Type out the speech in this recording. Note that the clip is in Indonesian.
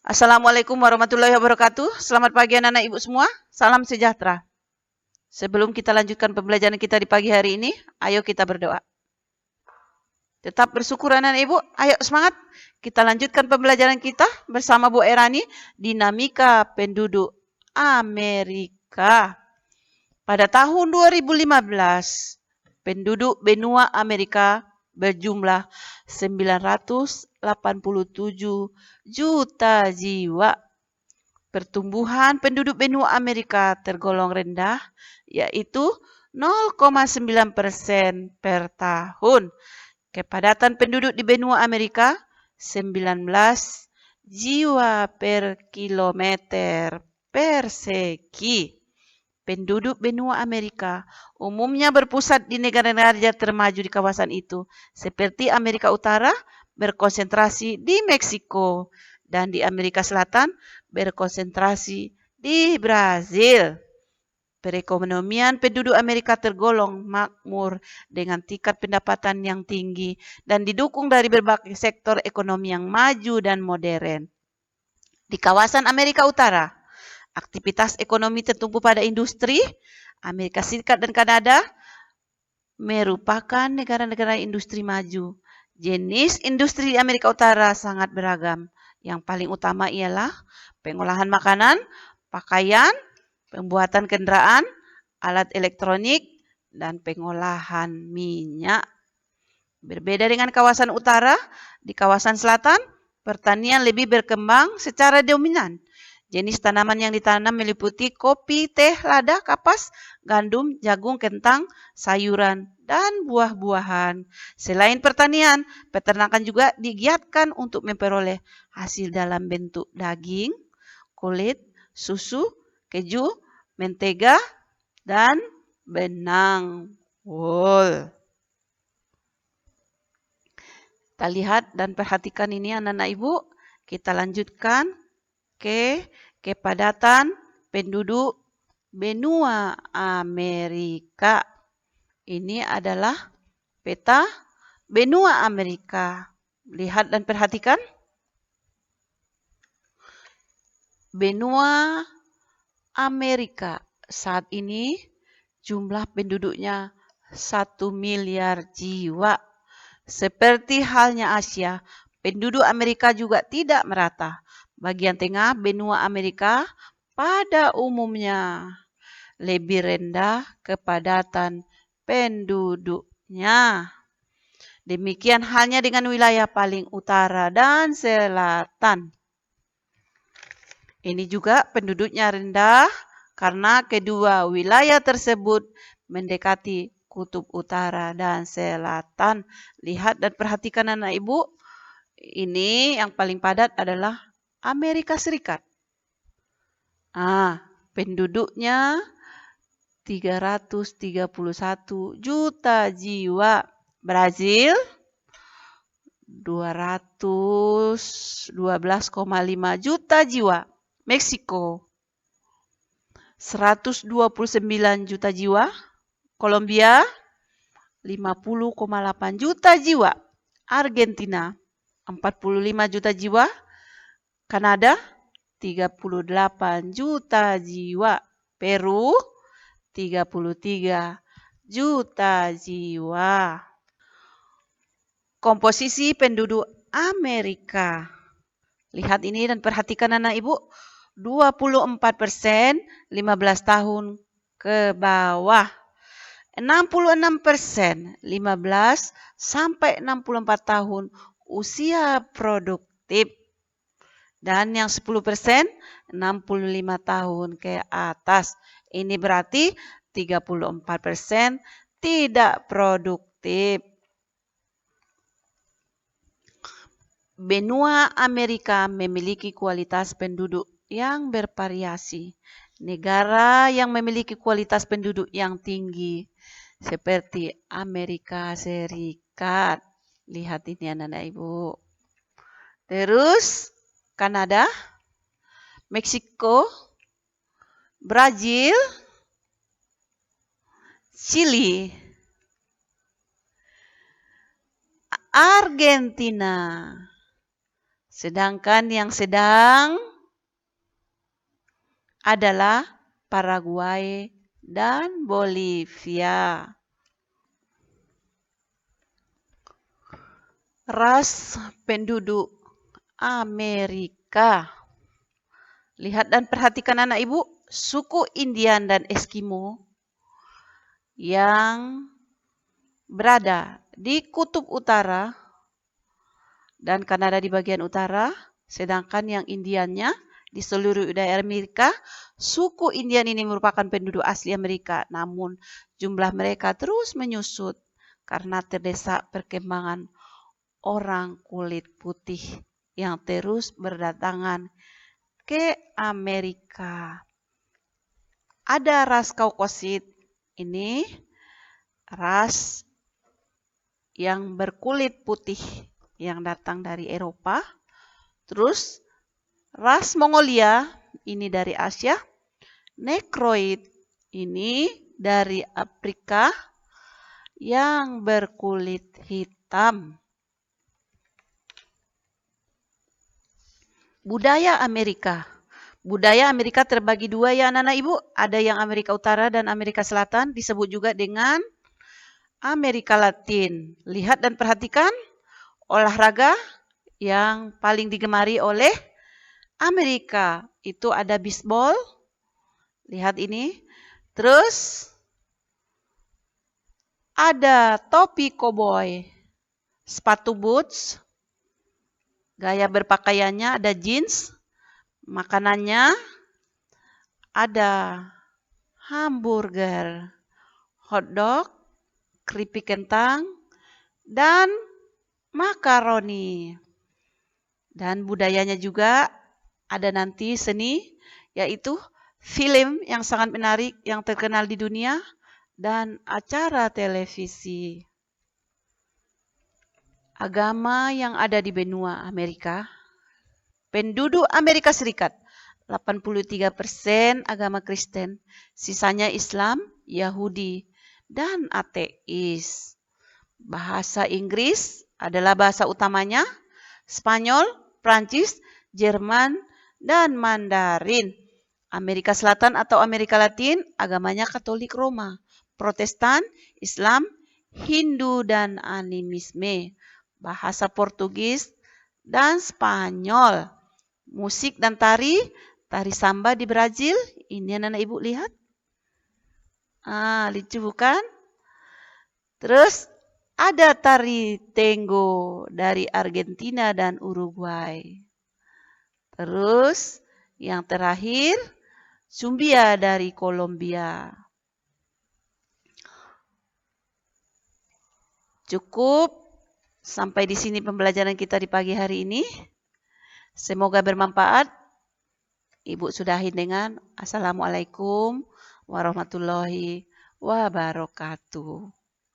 Assalamualaikum warahmatullahi wabarakatuh. Selamat pagi anak-anak ibu semua. Salam sejahtera. Sebelum kita lanjutkan pembelajaran kita di pagi hari ini, ayo kita berdoa. Tetap bersyukur anak-anak ibu. Ayo semangat. Kita lanjutkan pembelajaran kita bersama Bu Erani, Dinamika Penduduk Amerika. Pada tahun 2015, penduduk benua Amerika berjumlah 987 juta jiwa. Pertumbuhan penduduk benua Amerika tergolong rendah, yaitu 0,9% per tahun. Kepadatan penduduk di benua Amerika 19 jiwa per kilometer persegi. Penduduk benua Amerika umumnya berpusat di negara-negara termaju di kawasan itu, seperti Amerika Utara berkonsentrasi di Meksiko dan di Amerika Selatan berkonsentrasi di Brazil. Perekonomian penduduk Amerika tergolong makmur dengan tingkat pendapatan yang tinggi dan didukung dari berbagai sektor ekonomi yang maju dan modern. Di kawasan Amerika Utara, aktivitas ekonomi tertumpu pada industri. Amerika Serikat dan Kanada merupakan negara-negara industri maju. Jenis industri di Amerika Utara sangat beragam. Yang paling utama ialah pengolahan makanan, pakaian, pembuatan kendaraan, alat elektronik, dan pengolahan minyak. Berbeda dengan kawasan utara, di kawasan selatan, pertanian lebih berkembang secara dominan. Jenis tanaman yang ditanam meliputi kopi, teh, lada, kapas, gandum, jagung, kentang, sayuran, dan buah-buahan. Selain pertanian, peternakan juga digiatkan untuk memperoleh hasil dalam bentuk daging, kulit, susu, keju, mentega, dan benang wool. Kita lihat dan perhatikan ini anak-anak ibu. Kita lanjutkan ke kepadatan penduduk benua Amerika. Ini adalah peta benua Amerika. Lihat dan perhatikan. Benua Amerika saat ini jumlah penduduknya 1 miliar jiwa. Seperti halnya Asia, penduduk Amerika juga tidak merata. Bagian tengah benua Amerika pada umumnya lebih rendah kepadatan penduduknya. Demikian halnya dengan wilayah paling utara dan selatan. Ini juga penduduknya rendah karena kedua wilayah tersebut mendekati kutub utara dan selatan. Lihat dan perhatikan anak ibu. Ini yang paling padat adalah Amerika Serikat. Penduduknya 331 juta jiwa. Brazil 212,5 juta jiwa. Meksiko 129 juta jiwa. Kolombia 50,8 juta jiwa. Argentina 45 juta jiwa. Kanada 38 juta jiwa. Peru 33 juta jiwa. Komposisi penduduk Amerika. Lihat ini dan perhatikan anak ibu. 24% 15 tahun ke bawah. 66% 15 sampai 64 tahun usia produktif. Dan yang 10% 65 tahun ke atas. Ini berarti 34% tidak produktif. Benua Amerika memiliki kualitas penduduk yang bervariasi. Negara yang memiliki kualitas penduduk yang tinggi seperti Amerika Serikat. Lihat ini anak-anak ibu. Terus Kanada, Meksiko, Brazil, Chili, Argentina, Sedangkan yang sedang adalah Paraguay dan Bolivia. Ras penduduk Amerika. Lihat dan perhatikan anak ibu, suku Indian dan Eskimo yang berada di kutub utara dan Kanada di bagian utara, sedangkan yang Indiannya di seluruh daerah Amerika, suku Indian ini merupakan penduduk asli Amerika, namun jumlah mereka terus menyusut karena terdesak perkembangan orang kulit putih yang terus berdatangan ke Amerika. Ada ras Kaukasid, ini ras yang berkulit putih yang datang dari Eropa. Terus ras Mongolia, ini dari Asia. Negroid, ini dari Afrika yang berkulit hitam. Budaya Amerika. Budaya Amerika terbagi dua ya anak-anak ibu. Ada yang Amerika Utara dan Amerika Selatan, disebut juga dengan Amerika Latin. Lihat dan perhatikan olahraga yang paling digemari oleh Amerika. Itu ada bisbol. Lihat ini. Terus ada topi koboi, sepatu boots, gaya berpakaiannya ada jeans, makanannya ada hamburger, hotdog, keripik kentang, dan makaroni. Dan budayanya juga ada nanti seni, yaitu film yang sangat menarik yang terkenal di dunia dan acara televisi. Agama yang ada di benua Amerika. Penduduk Amerika Serikat 83% agama Kristen, sisanya Islam, Yahudi, dan ateis. Bahasa Inggris adalah bahasa utamanya, Spanyol, Prancis, Jerman, dan Mandarin. Amerika Selatan atau Amerika Latin agamanya Katolik Roma, Protestan, Islam, Hindu, dan animisme. Bahasa Portugis dan Spanyol. Musik dan tari samba di Brazil. Ini anak-anak ibu lihat. Lucu bukan? Terus ada tari tango dari Argentina dan Uruguay. Terus yang terakhir Zumbia dari Kolombia. Cukup sampai di sini pembelajaran kita di pagi hari ini. Semoga bermanfaat. Ibu sudahi dengan Assalamualaikum warahmatullahi wabarakatuh.